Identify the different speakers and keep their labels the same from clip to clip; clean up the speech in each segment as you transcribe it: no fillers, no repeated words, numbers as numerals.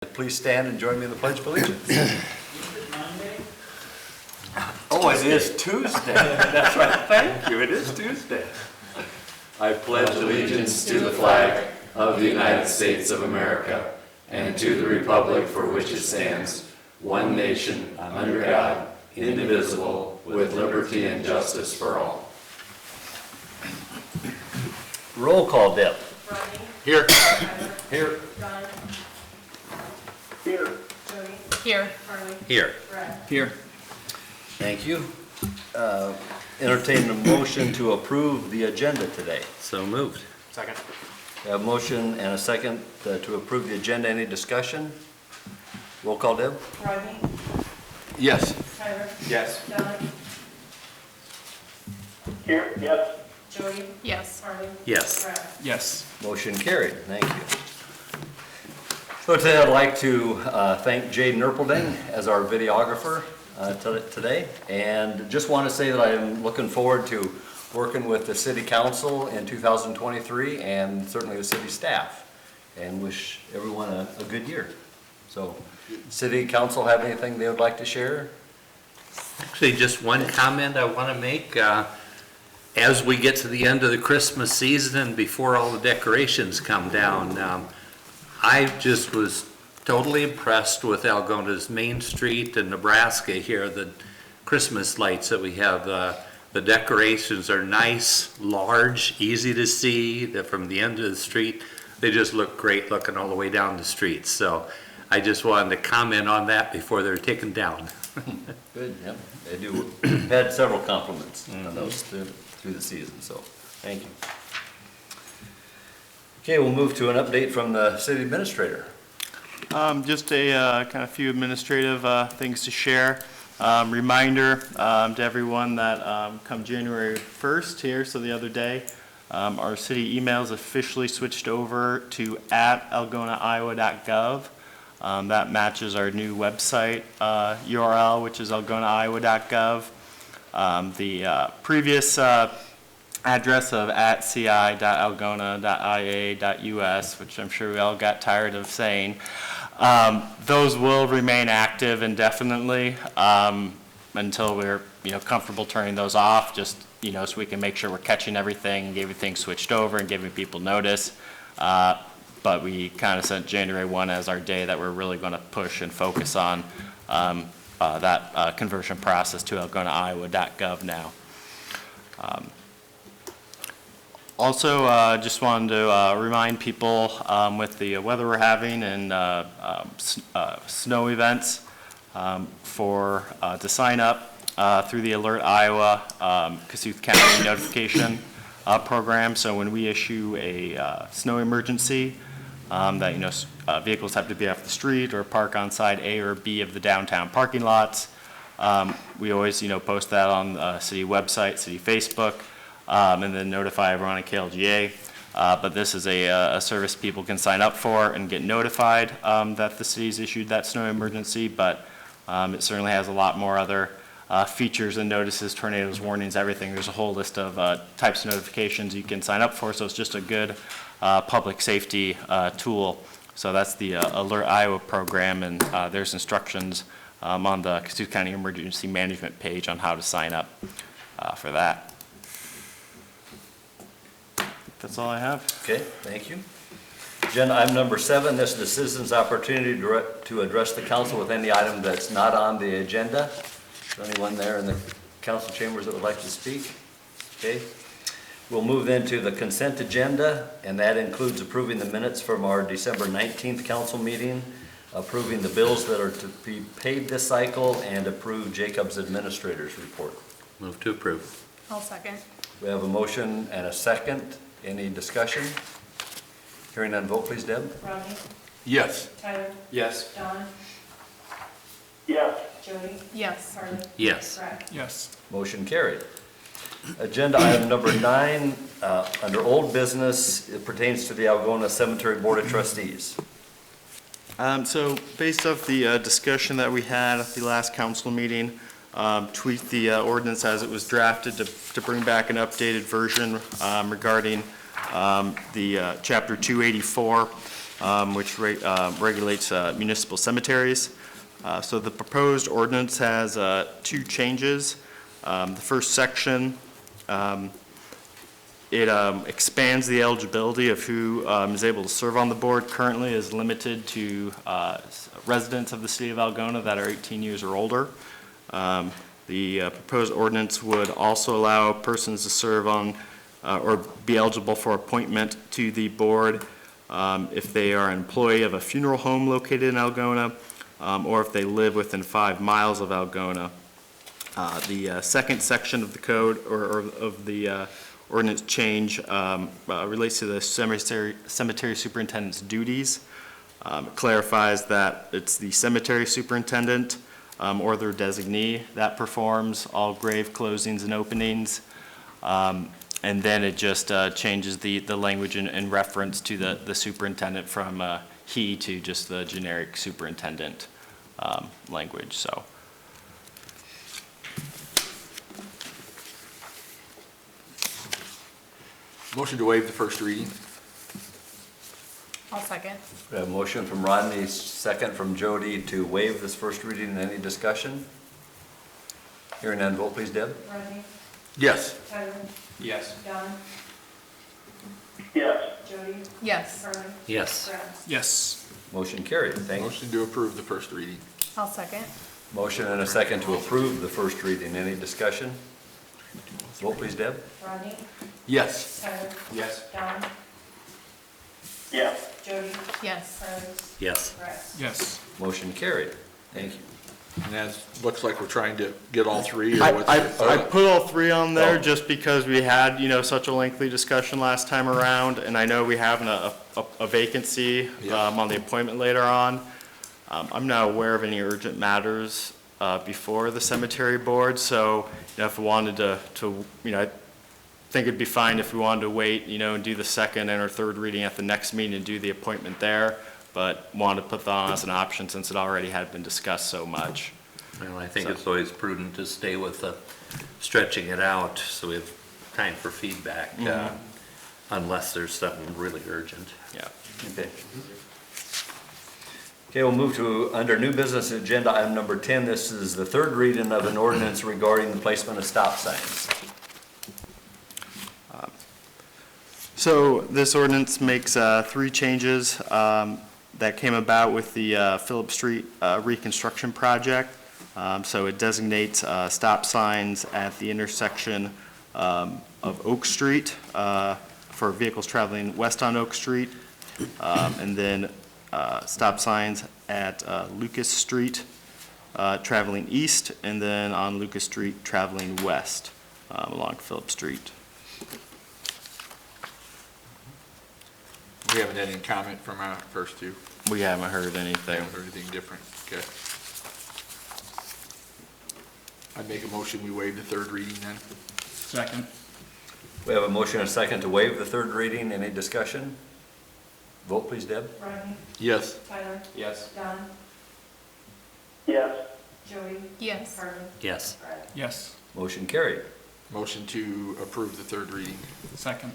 Speaker 1: Please stand and join me in the Pledge of Allegiance. Oh, it is Tuesday. That's right. Thank you. It is Tuesday.
Speaker 2: I pledge allegiance to the flag of the United States of America and to the republic for which it stands, one nation, under God, indivisible, with liberty and justice for all.
Speaker 1: Roll call, Deb.
Speaker 3: Rodney.
Speaker 1: Here.
Speaker 3: Tyler.
Speaker 1: Here.
Speaker 3: Don.
Speaker 4: Here.
Speaker 3: Jody.
Speaker 5: Here.
Speaker 3: Harley.
Speaker 1: Here.
Speaker 3: Brett.
Speaker 5: Here.
Speaker 1: Thank you. Entertain a motion to approve the agenda today.
Speaker 5: So moved.
Speaker 4: Second.
Speaker 1: We have a motion and a second to approve the agenda. Any discussion? Roll call, Deb.
Speaker 3: Rodney.
Speaker 1: Yes.
Speaker 3: Tyler.
Speaker 4: Yes.
Speaker 3: Don.
Speaker 4: Here. Yes.
Speaker 3: Jody.
Speaker 5: Yes.
Speaker 3: Harley.
Speaker 5: Yes.
Speaker 3: Brett.
Speaker 5: Yes.
Speaker 1: Motion carried. Thank you. So today I'd like to thank Jaden Erpelding as our videographer today, and just want to say that I am looking forward to working with the City Council in 2023 and certainly the city staff, and wish everyone a good year. So, City Council have anything they would like to share?
Speaker 6: Actually, just one comment I want to make. As we get to the end of the Christmas season and before all the decorations come down, I just was totally impressed with Algona's Main Street in Nebraska here, the Christmas lights that we have. The decorations are nice, large, easy to see. They're from the end of the street. They just look great looking all the way down the street. So I just wanted to comment on that before they're taken down.
Speaker 1: Good, yep, they do. Had several compliments on those through the season, so thank you. Okay, we'll move to an update from the city administrator.
Speaker 7: Just a kind of few administrative things to share. Reminder to everyone that come January 1st here, so the other day, our city emails officially switched over to @algonaiowa.gov. That matches our new website URL, which is algonaiowa.gov. The previous address of @ci.algona.ia.us, which I'm sure we all got tired of saying, those will remain active indefinitely until we're comfortable turning those off, just so we can make sure we're catching everything and getting everything switched over and giving people notice. But we kind of set January 1 as our day that we're really going to push and focus on that conversion process to algonaiowa.gov now. Also, just wanted to remind people with the weather we're having and snow events to sign up through the Alert Iowa Kossuth County notification program. So when we issue a snow emergency, that vehicles have to be off the street or park on side A or B of the downtown parking lots, we always post that on the city website, city Facebook. And then notify everyone at KLGA. But this is a service people can sign up for and get notified that the city's issued that snow emergency, but it certainly has a lot more other features and notices, tornadoes, warnings, everything. There's a whole list of types of notifications you can sign up for, so it's just a good public safety tool. So that's the Alert Iowa program, and there's instructions on the Kossuth County Emergency Management page on how to sign up for that. That's all I have.
Speaker 1: Okay, thank you. Agenda item number 7, this is the citizens' opportunity to address the council with any item that's not on the agenda. Is there anyone there in the council chambers that would like to speak? Okay. We'll move then to the consent agenda, and that includes approving the minutes from our December 19th council meeting, approving the bills that are to be paid this cycle, and approve Jacob's administrator's report.
Speaker 6: Move to approve.
Speaker 5: I'll second.
Speaker 1: We have a motion and a second. Any discussion? Hearing none, vote please, Deb.
Speaker 3: Rodney.
Speaker 1: Yes.
Speaker 3: Tyler.
Speaker 4: Yes.
Speaker 3: Don.
Speaker 4: Yes.
Speaker 3: Jody.
Speaker 5: Yes.
Speaker 3: Harley.
Speaker 6: Yes.
Speaker 3: Brett.
Speaker 7: Yes.
Speaker 1: Motion carried. Agenda item number 9, under old business, it pertains to the Algona Cemetery Board of Trustees.
Speaker 7: So based off the discussion that we had at the last council meeting, tweak the ordinance as it was drafted to bring back an updated version regarding the Chapter 284 which regulates municipal cemeteries. So the proposed ordinance has two changes. The first section, it expands the eligibility of who is able to serve on the board. Currently is limited to residents of the city of Algona that are 18 years or older. The proposed ordinance would also allow persons to serve on or be eligible for appointment to the board if they are an employee of a funeral home located in Algona, or if they live within 5 miles of Algona. The second section of the code or of the ordinance change relates to the cemetery superintendent's duties. It clarifies that it's the cemetery superintendent or their designee that performs all grave closings and openings. And then it just changes the language in reference to the superintendent from he to just the generic superintendent language, so.
Speaker 3: Motion to waive the first reading.
Speaker 5: I'll second.
Speaker 1: We have a motion from Rodney, second from Jody to waive this first reading. Any discussion? Hearing none, vote please, Deb.
Speaker 5: Rodney?
Speaker 3: Yes.
Speaker 5: Tyler?
Speaker 3: Yes.
Speaker 5: Don?
Speaker 4: Yes.
Speaker 5: Jody? Yes. Harley?
Speaker 6: Yes.
Speaker 5: Brad?
Speaker 3: Yes.
Speaker 1: Motion carried. Thank you.
Speaker 3: Motion to approve the first reading.
Speaker 5: I'll second.
Speaker 1: Motion and a second to approve the first reading. Any discussion? Vote please, Deb.
Speaker 5: Rodney?
Speaker 3: Yes.
Speaker 5: Tyler?
Speaker 3: Yes.
Speaker 5: Don?
Speaker 4: Yes.
Speaker 5: Jody? Yes. Harley?
Speaker 6: Yes.
Speaker 5: Brad?
Speaker 3: Yes.
Speaker 1: Motion carried. Thank you.
Speaker 3: And that looks like we're trying to get all three, or
Speaker 7: I
Speaker 3: what's?
Speaker 7: put all three on there
Speaker 1: Oh.
Speaker 7: just because we had, such a lengthy discussion last time around, and I know we have a vacancy
Speaker 3: Yeah.
Speaker 7: on the appointment later on. I'm not aware of any urgent matters before the cemetery board, so if we wanted to, I think it'd be fine if we wanted to wait, and do the second and or third reading at the next meeting and do the appointment there, but wanted to put that on as an option since it already had been discussed so much.
Speaker 6: Well, I think it's always prudent to stay with stretching it out so we have time for feedback, unless there's something really urgent.
Speaker 7: Yeah.
Speaker 1: Okay. Okay, we'll move to, under new business agenda, item number 10. This is the third reading of an ordinance regarding the placement of stop signs.
Speaker 7: So this ordinance makes three changes that came about with the Phillip Street reconstruction project. So it designates stop signs at the intersection of Oak Street for vehicles traveling west on Oak Street, and then stop signs at Lucas Street traveling east, and then on Lucas Street traveling west along Phillip Street.
Speaker 3: We haven't had any comment from our first two.
Speaker 7: We haven't heard anything.
Speaker 3: Haven't heard anything different. Okay. I'd make a motion, we waive the third reading then.
Speaker 8: Second.
Speaker 1: We have a motion and a second to waive the third reading. Any discussion? Vote please, Deb.
Speaker 5: Rodney?
Speaker 3: Yes.
Speaker 5: Tyler?
Speaker 8: Yes.
Speaker 5: Don?
Speaker 4: Yes.
Speaker 5: Jody? Yes. Harley?
Speaker 6: Yes.
Speaker 5: Brad?
Speaker 8: Yes.
Speaker 1: Motion carried.
Speaker 3: Motion to approve the third reading.
Speaker 8: Second.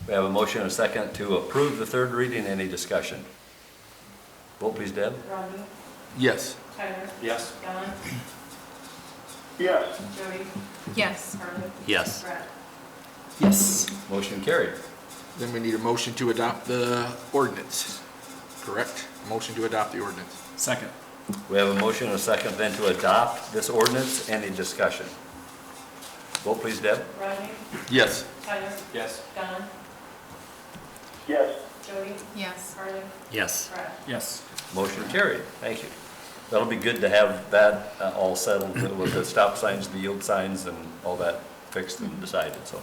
Speaker 1: We have a motion and a second to approve the third reading. Any discussion? Vote please, Deb.
Speaker 5: Rodney?
Speaker 3: Yes.
Speaker 5: Tyler?
Speaker 8: Yes.
Speaker 5: Don?
Speaker 4: Yes.
Speaker 5: Jody?
Speaker 6: Yes.
Speaker 5: Harley?
Speaker 6: Yes.
Speaker 5: Brad?
Speaker 8: Yes.
Speaker 1: Motion carried.
Speaker 3: Then we need a motion to adopt the ordinance. Correct? Motion to adopt the ordinance.
Speaker 8: Second.
Speaker 1: We have a motion and a second then to adopt this ordinance. Any discussion? Vote please, Deb.
Speaker 5: Rodney?
Speaker 3: Yes.
Speaker 5: Tyler?
Speaker 8: Yes.
Speaker 5: Don?
Speaker 4: Yes.
Speaker 5: Jody? Yes. Harley?
Speaker 6: Yes.
Speaker 5: Brad?
Speaker 8: Yes.
Speaker 1: Motion carried. Thank you. That'll be good to have that all settled with the stop signs, the yield signs, and all that fixed and decided, so.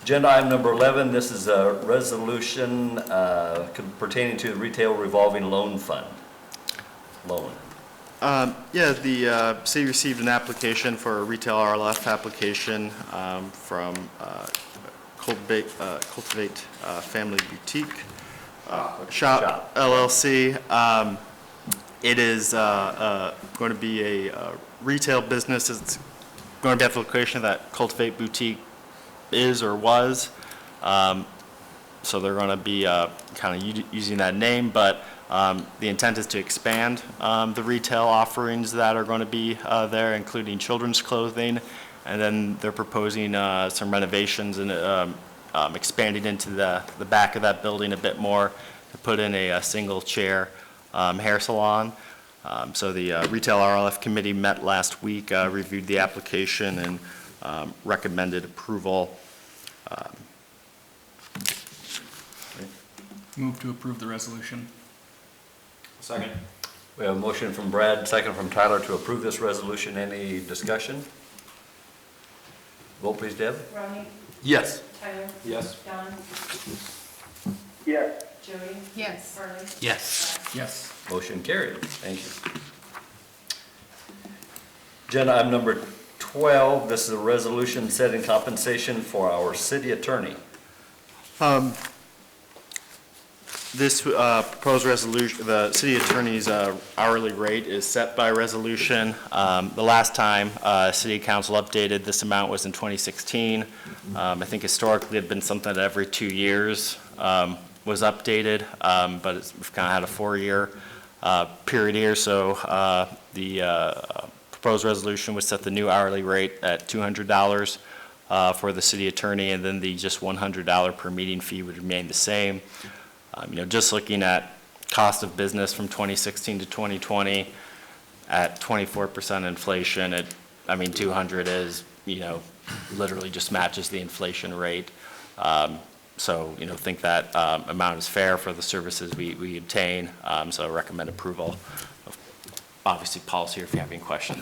Speaker 1: Agenda item number 11, this is a resolution pertaining to the retail revolving loan fund. Loan.
Speaker 7: Yeah, the city received an application for a retail RLF application from Cultivate Family Boutique Shop LLC. It is going to be a retail business. It's going to be at the location that Cultivate Boutique is or was. So they're going to be kind of using that name, but the intent is to expand the retail offerings that are going to be there, including children's clothing. And then they're proposing some renovations and expanding into the back of that building a bit more to put in a single chair hair salon. So the Retail RLF Committee met last week, reviewed the application, and recommended approval.
Speaker 8: Move to approve the resolution.
Speaker 3: Second.
Speaker 1: We have a motion from Brad, second from Tyler to approve this resolution. Any discussion? Vote please, Deb.
Speaker 5: Rodney?
Speaker 3: Yes.
Speaker 5: Tyler?
Speaker 3: Yes.
Speaker 5: Don?
Speaker 4: Yes.
Speaker 5: Jody? Yes. Harley?
Speaker 6: Yes.
Speaker 8: Yes.
Speaker 1: Motion carried. Thank you. Agenda item number 12, this is a resolution setting compensation for our city attorney.
Speaker 7: This proposed resolution, the city attorney's hourly rate is set by resolution. The last time city council updated this amount was in 2016. I think historically it had been something that every 2 years was updated, but we've kind of had a 4-year period here. So the proposed resolution would set the new hourly rate at $200 for the city attorney, and then the just $100 per meeting fee would remain the same. Just looking at cost of business from 2016 to 2020 at 24% inflation, 200 is, literally just matches the inflation rate. So, think that amount is fair for the services we obtain. So I recommend approval of, obviously, Paul's here if you have any questions.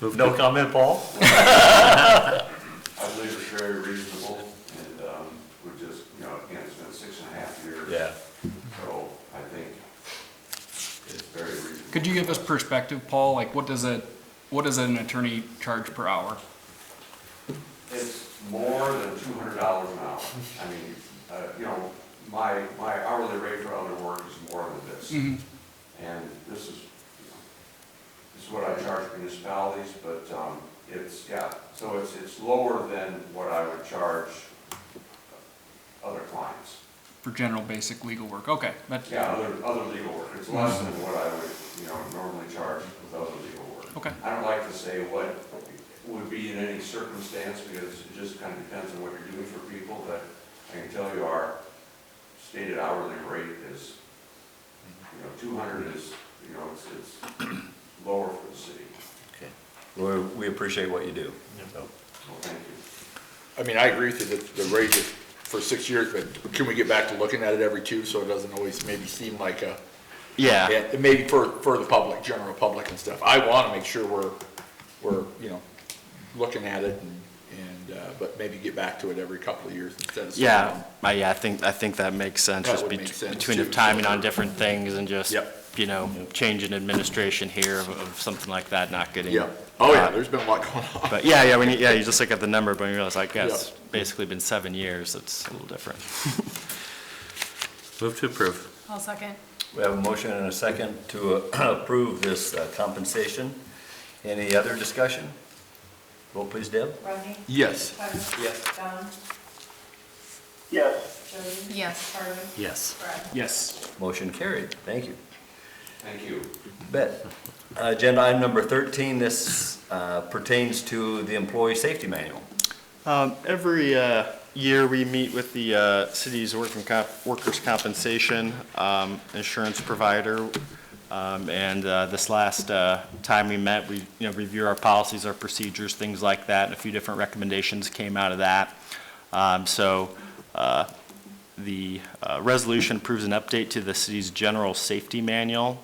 Speaker 1: No comment, Paul?
Speaker 9: I believe it's very reasonable, and we just, again, it's been 6.5 years.
Speaker 1: Yeah.
Speaker 9: So I think it's very reasonable.
Speaker 8: Could you give us perspective, Paul? Like, what does an attorney charge per hour?
Speaker 9: It's more than $200 an hour. I mean, my hourly rate for other work is more than this.
Speaker 8: Mhm.
Speaker 9: And this is what I charge municipalities, but so it's lower than what I would charge other clients.
Speaker 8: For general basic legal work? Okay.
Speaker 9: Yeah, other legal work. It's less than what I would, normally charge with other legal work.
Speaker 8: Okay.
Speaker 9: I don't like to say what would be in any circumstance, because it just kind of depends on what you're doing for people, but I can tell you our stated hourly rate is, 200 is, it's lower for the city.
Speaker 1: Okay. We appreciate what you do. So,
Speaker 9: So thank you.
Speaker 3: I mean, I agree with you that the rate is for 6 years, but can we get back to looking at it every 2, so it doesn't always maybe seem like a,
Speaker 7: Yeah.
Speaker 3: and maybe for the public, general public and stuff. I want to make sure we're, looking at it and but maybe get back to it every couple of years instead of.
Speaker 7: Yeah, I think that makes sense,
Speaker 3: That
Speaker 7: just
Speaker 3: would make sense,
Speaker 7: between the
Speaker 3: too.
Speaker 7: timing on different things and just,
Speaker 3: Yep.
Speaker 7: change in administration here of something like that not getting.
Speaker 3: Yeah. Oh, yeah, there's been a lot going on.
Speaker 7: But yeah, you just look at the number, but you realize, I guess, it's basically been 7 years, it's a little different.
Speaker 6: Move to approve.
Speaker 5: I'll second.
Speaker 1: we have a motion and a second to approve this compensation. Any other discussion? Vote please, Deb.
Speaker 5: Rodney?
Speaker 3: Yes.
Speaker 5: Tyler?
Speaker 1: Yes.
Speaker 5: Don?
Speaker 4: Yes.
Speaker 5: Jody? Yes. Harley?
Speaker 6: Yes.
Speaker 5: Brad?
Speaker 8: Yes.
Speaker 1: Motion carried. Thank you.
Speaker 9: Thank you.
Speaker 1: Bet. Agenda item number 13, this pertains to the employee safety manual.
Speaker 7: Every year, we meet with the city's workers' compensation insurance provider. And this last time we met, we review our policies, our procedures, things like that, and a few different recommendations came out of that. So the resolution approves an update to the city's general safety manual.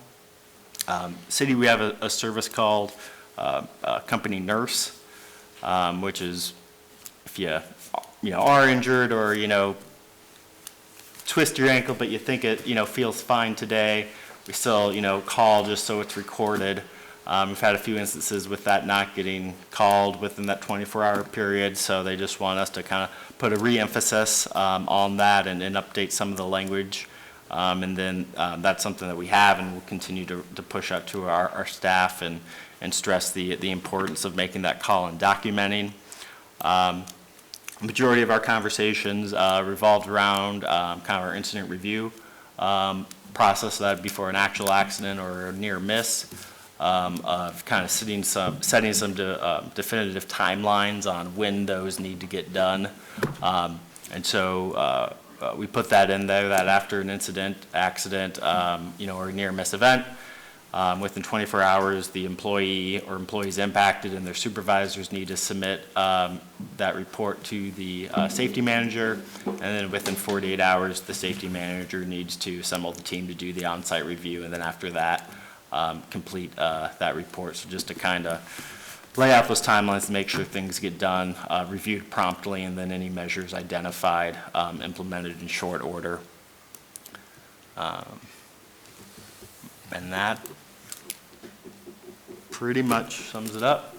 Speaker 7: City, we have a service called Company Nurse, which is if you are injured or twist your ankle, but you think it feels fine today, we still call just so it's recorded. We've had a few instances with that not getting called within that 24-hour period, so they just want us to kind of put a re-emphasis on that and update some of the language. And then that's something that we have and we'll continue to push out to our staff and stress the importance of making that call and documenting. majority of our conversations revolved around kind of our incident review process, that before an actual accident or a near miss, of kind of setting some definitive timelines on when those need to get done. And so we put that in there, that after an accident, or a near miss event, within 24 hours, the employee or employees impacted and their supervisors need to submit that report to the safety manager. And then within 48 hours, the safety manager needs to assemble the team to do the on-site review. And then after that, complete that report. So just to kind of lay out those timelines to make sure things get done, reviewed promptly, and then any measures identified, implemented in short order. And that pretty much sums it up.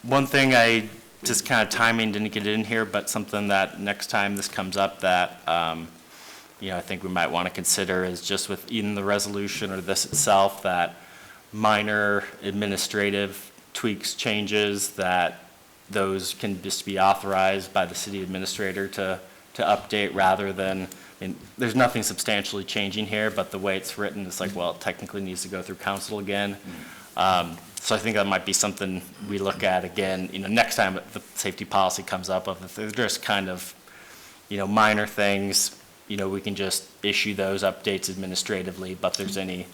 Speaker 7: One thing I just kind of timing didn't get in here, but something that next time this comes up that I think we might want to consider is just with either the resolution or this itself, that minor administrative tweaks, changes, that those can just be authorized by the city administrator to update rather than, there's nothing substantially changing here, but the way it's written, it's like, well, it technically needs to go through council again. So I think that might be something we look at again, next time the safety policy comes up, if they're just kind of, minor things, we can just issue those updates administratively, but there's any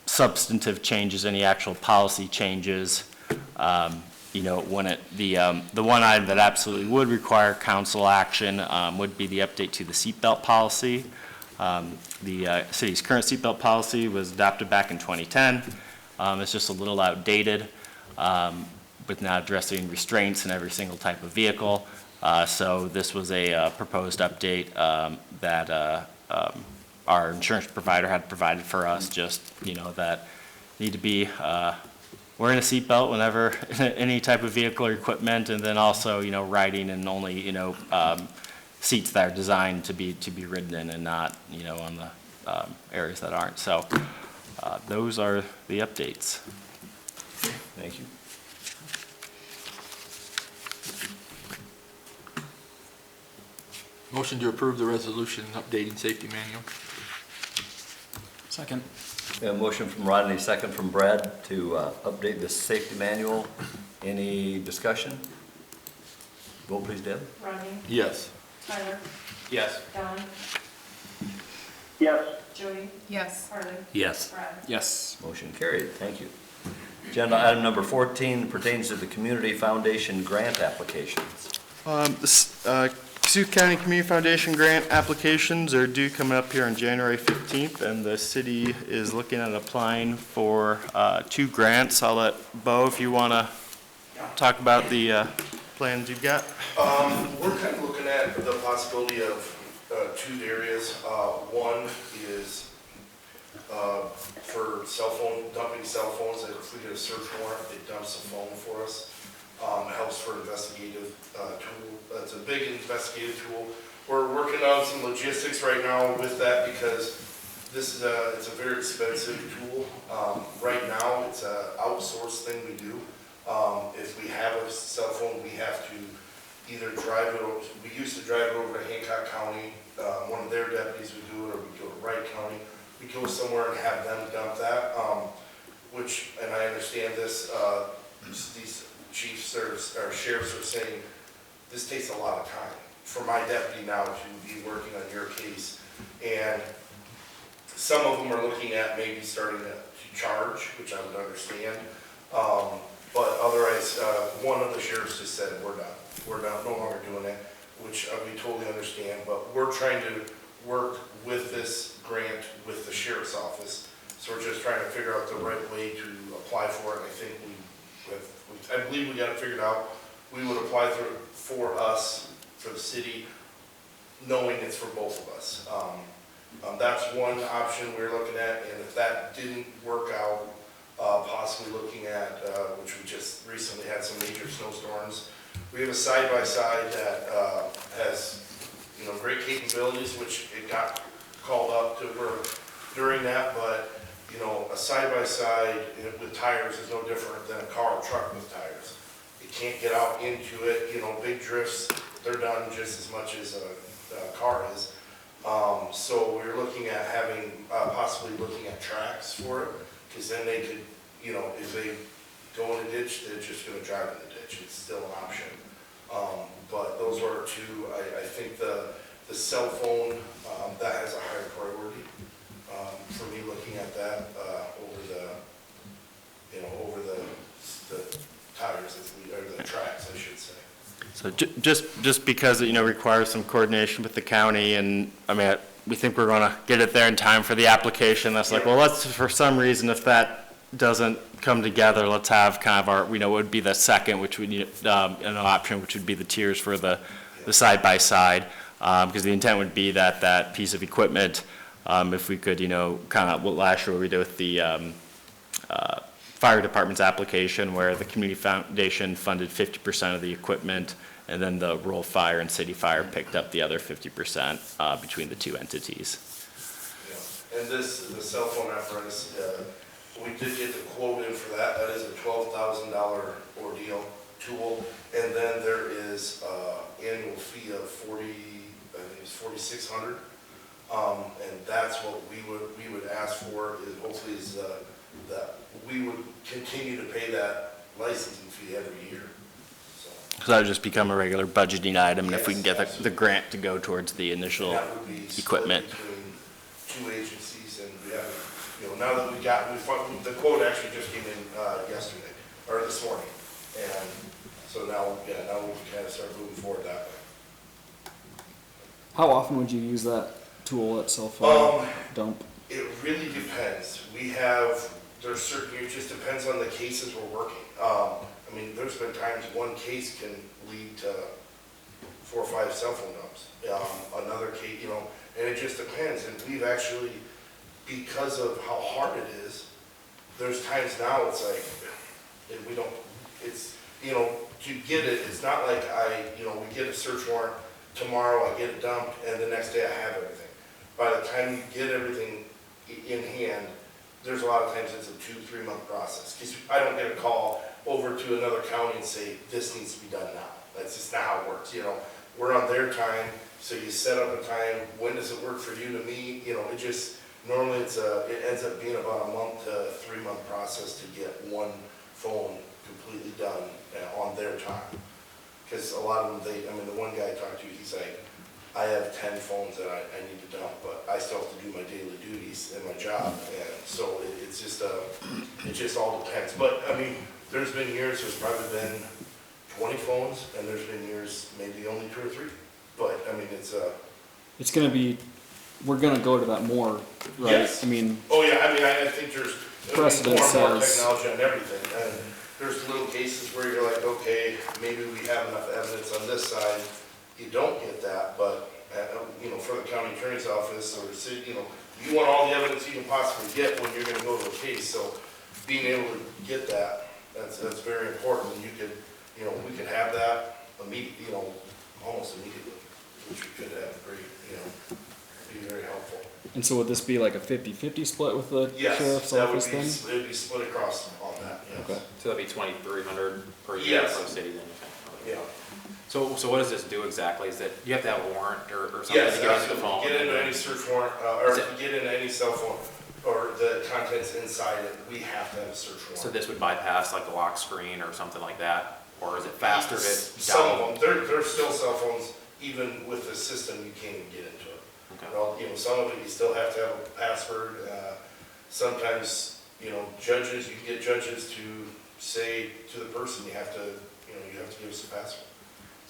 Speaker 7: substantive changes, any actual policy changes, when the one item that absolutely would require council action would be the update to the seatbelt policy. The city's current seatbelt policy was adopted back in 2010. It's just a little outdated with now addressing restraints in every single type of vehicle. So this was a proposed update that our insurance provider had provided for us, just, that need to be wearing a seatbelt whenever any type of vehicle or equipment, and then also, riding in only, seats that are designed to be ridden in and not, on the areas that aren't. So those are the updates.
Speaker 1: Thank you.
Speaker 3: Motion to approve the resolution updating safety manual.
Speaker 8: Second.
Speaker 1: We have a motion from Rodney, second from Brad to update the safety manual. Any discussion? Vote please, Deb.
Speaker 5: Rodney?
Speaker 3: Yes.
Speaker 5: Tyler?
Speaker 6: Yes.
Speaker 5: Don?
Speaker 4: Yes.
Speaker 5: Jody? Yes. Harley?
Speaker 6: Yes.
Speaker 5: Brad?
Speaker 8: Yes.
Speaker 1: Motion carried. Thank you. Agenda item number 14 pertains to the Community Foundation grant applications.
Speaker 7: Cassuth County Community Foundation grant applications are due coming up here on January 15th, and the city is looking at applying for 2 grants. I'll let Bo, if you want to talk about the plans you've got.
Speaker 10: We're kind of looking at the possibility of 2 areas. One is for dumping cell phones. If we get a search warrant, it dumps a phone for us. It helps for investigative tool. It's a big investigative tool. We're working on some logistics right now with that because this is it's a very expensive tool. Right now, it's an outsourced thing we do. If we have a cell phone, we have to either drive it over. We used to drive it over to Hancock County. One of their deputies would do it, or we go to Wright County. We go somewhere and have them dump that. And I understand this. These chiefs or sheriffs are saying this takes a lot of time for my deputy now to be working on your case, and some of them are looking at maybe starting to charge, which I would understand, but otherwise, one of the sheriffs just said we're no longer doing it, which we totally understand, but we're trying to work with this grant with the sheriff's office, so we're just trying to figure out the right way to apply for it. I think I believe we got it figured out. We would apply for us, for the city, knowing it's for both of us. That's one option we're looking at, and if that didn't work out, possibly looking at, which we just recently had some major snowstorms. We have a side-by-side that has, great capabilities, which it got called up to work during that, but a side-by-side with tires is no different than a car or truck with tires. it can't get out into it, you know, big drifts, they're done just as much as a car is. So we're looking at having, possibly looking at tracks for it, because then they could, you know, if they go in a ditch, they're just gonna drive in the ditch, it's still an option. But those are two, I think the cell phone, that has a higher priority, for me looking at that, over the, you know, over the tires, or the tracks, I should say.
Speaker 7: So just because it, requires some coordination with the county, and, I mean, we think we're gonna get it there in time for the application, that's like, well, let's, for some reason, if that doesn't come together, let's have kind of our, would be the second, which we need, an option, which would be the tiers for the side-by-side, because the intent would be that that piece of equipment, if we could, kind of what last year we did with the fire department's application, where the community foundation funded 50% of the equipment, and then the rural fire and city fire picked up the other 50% between the two entities.
Speaker 10: Yeah. And the cell phone apparatus, we did get the quote in for that. That is a $12,000 ordeal tool. And then there is annual fee of $4,600. And that's what we would ask for, is hopefully is that we would continue to pay that licensing fee every year.
Speaker 7: So that would just become a regular budgeting item, and if we can get
Speaker 10: Yes,
Speaker 7: the grant to go towards the initial
Speaker 10: that would be split
Speaker 7: equipment.
Speaker 10: between two agencies, and we have, now that the quote actually just came in yesterday, or this morning. And so now we can kind of start moving forward that way.
Speaker 8: How often would you use that tool at cell phone dump?
Speaker 10: It really depends. There's certain, it just depends on the cases we're working. I mean, there's been times one case can lead to 4 or 5 cell phone dumps. Another case, and it just depends. And we've actually, because of how hard it is, there's times now it's like, to get it, it's not like we get a search warrant, tomorrow I get it dumped, and the next day I have everything. By the time you get everything in hand, there's a lot of times it's a 2-3 month process. Because I don't get a call over to another county and say, this needs to be done now. That's just not how it works, We're on their time, so you set up a time, when does it work for you to me? It just, normally it ends up being about a 1 to 3 month process to get one phone completely done on their time. Because a lot of them, the one guy I talked to, he's like, I have 10 phones that I need to dump, but I still have to do my daily duties and my job, and so it's just, it just all depends. But, there's been years, there's probably been 20 phones, and there's been years, maybe only 2 or 3. But,
Speaker 8: It's gonna be, we're gonna go to that more, right?
Speaker 10: Yes. Oh, yeah, I think there's
Speaker 8: Precedent
Speaker 10: more and more
Speaker 8: says-
Speaker 10: technology on everything, and there's little cases where you're like, okay, maybe we have enough evidence on this side. You don't get that, but, for the county attorney's office or the city, you want all the evidence you can possibly get when you're gonna go to a case, so being able to get that, that's very important, and you could, we could have that immediately, almost immediately, which we could have be very helpful.
Speaker 8: And so would this be like a 50-50 split with the
Speaker 10: Yes,
Speaker 8: sheriff's
Speaker 10: that would
Speaker 8: office
Speaker 10: be,
Speaker 8: then?
Speaker 10: it would be split across on that, yes.
Speaker 8: Okay.
Speaker 2: So that'd be 2,300 per year
Speaker 10: Yes.
Speaker 2: for the city then? Okay.
Speaker 10: Yeah.
Speaker 2: So what does this do exactly? Is that you have to have a warrant or something
Speaker 10: Yes,
Speaker 2: to get into the
Speaker 10: absolutely.
Speaker 2: phone?
Speaker 10: Get into any search warrant, or
Speaker 2: Is
Speaker 10: if you get into any cell phone, or the contents inside it, we have to have a search warrant.
Speaker 2: So this would bypass like the lock screen or something like that? Or is it faster to
Speaker 10: Some
Speaker 2: download?
Speaker 10: of them, there's still cell phones, even with the system, you can't even get into it.
Speaker 2: Okay.
Speaker 10: Well, some of it, you still have to have a password. Sometimes, judges, you can get judges to say to the person, you have to give us a password.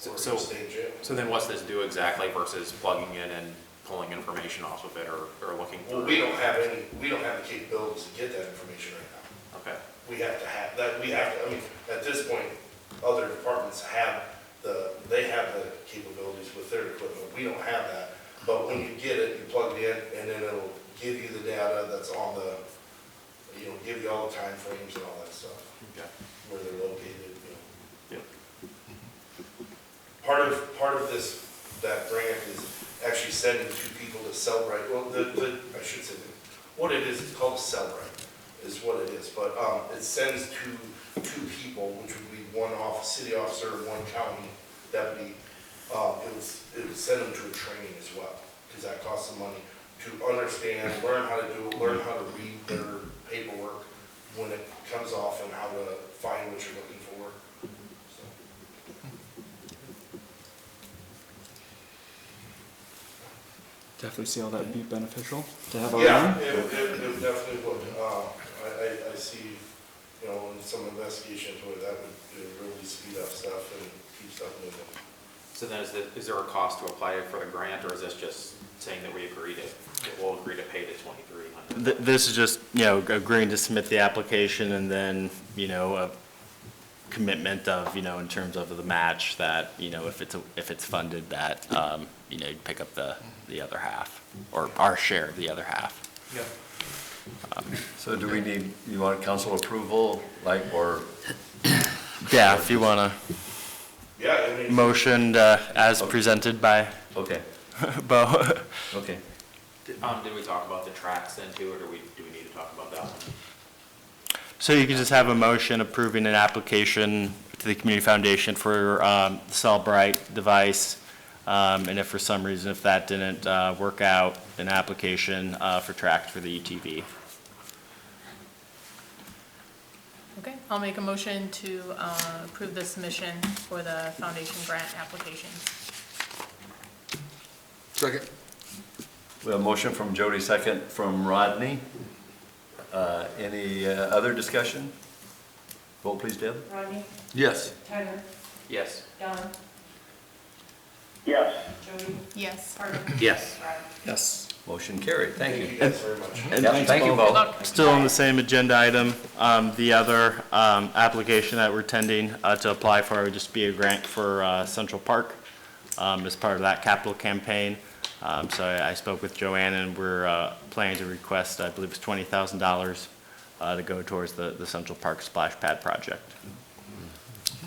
Speaker 10: Or you'll stay in jail.
Speaker 2: So then what's this do exactly versus plugging in and pulling information off of it or looking through?
Speaker 10: Well, we don't have the capabilities to get that information right now.
Speaker 2: Okay.
Speaker 10: We have to have that, at this point, other departments have the capabilities with their equipment. We don't have that, but when you get it, you plug it in, and then it'll give you the data that's on give you all the time frames and all that stuff,
Speaker 2: Okay.
Speaker 10: where they're located,
Speaker 2: Yep.
Speaker 10: Part of that grant is actually sending 2 people to Cellbrite. Well, I should say, what it is, it's called a Cellbrite, is what it is. But it sends 2 people, which would be one city officer, and one county deputy. It would send them to a training as well, because that costs them money to understand, learn how to do it, learn how to read their paperwork when it comes off and how to find what you're looking for. So,
Speaker 8: Definitely see how that would be beneficial to have
Speaker 10: yeah, it definitely would. I see, you know, in some investigation to it, that would really speed up stuff and keep stuff moving.
Speaker 11: So then is there a cost to apply for the grant, or is this just saying that we'll agree to pay the $2,300?
Speaker 7: This is just, you know, agreeing to submit the application and then, you know, a commitment of, you know, in terms of the match that, you know, if it's funded, that, you know, you pick up the other half, or our share of the other half.
Speaker 10: Yeah.
Speaker 1: So do we need, you want council approval, like, or?
Speaker 7: Yeah, if you want
Speaker 10: Yeah, I
Speaker 7: to
Speaker 10: mean,
Speaker 7: motion as presented by
Speaker 1: Okay,
Speaker 7: Bo.
Speaker 1: okay.
Speaker 11: Did we talk about the tracks then too, or do we need to talk about that one?
Speaker 7: So you can just have a motion approving an application to the Community Foundation for the Cellbrite device. And if for some reason, if that didn't work out, an application for tracks for the UTV.
Speaker 5: Okay, I'll make a motion to approve the submission for the foundation grant applications.
Speaker 3: Second.
Speaker 1: We have a motion from Jody, second from Rodney. Any other discussion? Vote please, Deb.
Speaker 5: Rodney?
Speaker 3: Yes.
Speaker 5: Tyler?
Speaker 11: Yes.
Speaker 5: Don?
Speaker 4: Yes.
Speaker 5: Jody? Yes. Harley?
Speaker 6: Yes.
Speaker 5: Brad?
Speaker 8: Yes.
Speaker 1: Motion carried, thank
Speaker 10: thank
Speaker 1: you.
Speaker 10: you guys very much.
Speaker 7: And
Speaker 1: Yeah, thank you,
Speaker 5: Good
Speaker 1: Bo.
Speaker 5: luck.
Speaker 7: still on the same agenda item, the other application that we're tending to apply for would just be a grant for Central Park as part of that capital campaign. So I spoke with Joanne, and we're planning to request, I believe it's $20,000 to go towards the Central Park splash pad project.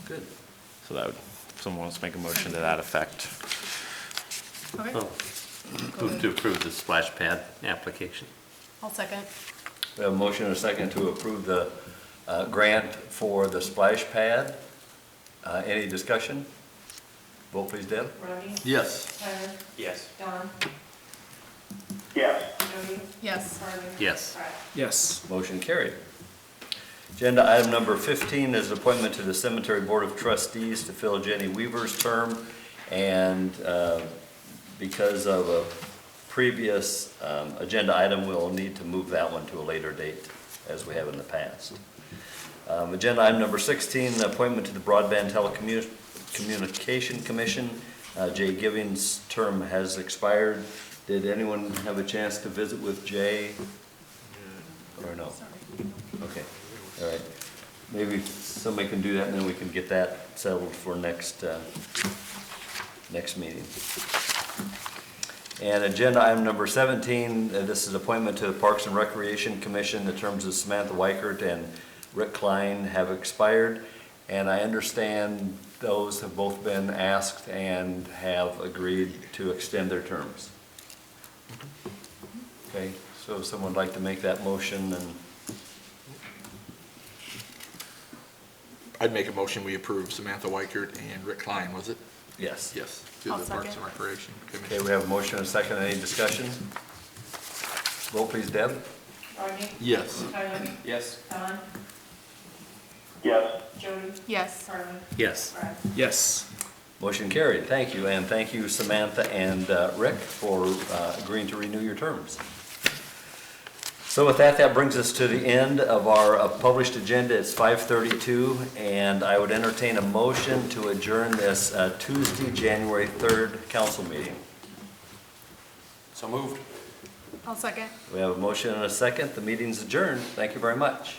Speaker 1: Good.
Speaker 7: So that would, if someone wants to make a motion to that effect.
Speaker 5: Okay,
Speaker 6: Oh, move to approve the splash pad application.
Speaker 5: I'll second.
Speaker 1: We have a motion and a second to approve the grant for the splash pad. Any discussion? Vote please, Deb.
Speaker 5: Rodney?
Speaker 3: Yes.
Speaker 5: Tyler?
Speaker 11: Yes.
Speaker 5: Don?
Speaker 4: Yes.
Speaker 5: Jody? Yes. Harley?
Speaker 6: Yes.
Speaker 5: Brad?
Speaker 8: Yes.
Speaker 1: Motion carried. Agenda item number 15 is appointment to the Cemetery Board of Trustees to fill Jenny Weaver's term. And because of a previous agenda item, we'll need to move that one to a later date, as we have in the past. Agenda item number 16, the appointment to the Broadband Telecommunication Commission. Jay Giving's term has expired. Did anyone have a chance to visit with Jay? Or no? Okay, all right. Maybe somebody can do that, and then we can get that settled for next meeting. And agenda item number 17, this is appointment to the Parks and Recreation Commission. The terms of Samantha Weichert and Rick Klein have expired, and I understand those have both been asked and have agreed to extend their terms. Okay, so if someone would like to make that motion, and
Speaker 3: I'd make a motion, we approve Samantha Weichert and Rick Klein, was it?
Speaker 1: yes.
Speaker 3: Yes. To
Speaker 5: I'll
Speaker 3: the Parks
Speaker 5: second.
Speaker 3: and Recreation
Speaker 1: Okay,
Speaker 3: Commission.
Speaker 1: we have a motion and a second. Any discussion? Vote please, Deb.
Speaker 5: Rodney?
Speaker 3: Yes.
Speaker 5: Tyler?
Speaker 11: Yes.
Speaker 5: Don?
Speaker 4: Yes.
Speaker 5: Jody? Yes. Harley?
Speaker 6: Yes.
Speaker 5: Brad?
Speaker 8: Yes.
Speaker 1: Motion carried. Thank you, and thank you, Samantha and Rick, for agreeing to renew your terms. So with that, that brings us to the end of our published agenda. It's 5:32, and I would entertain a motion to adjourn this Tuesday, January 3rd council meeting.
Speaker 11: So moved.
Speaker 5: I'll second.
Speaker 1: We have a motion and a second. The meeting's adjourned. Thank you very much.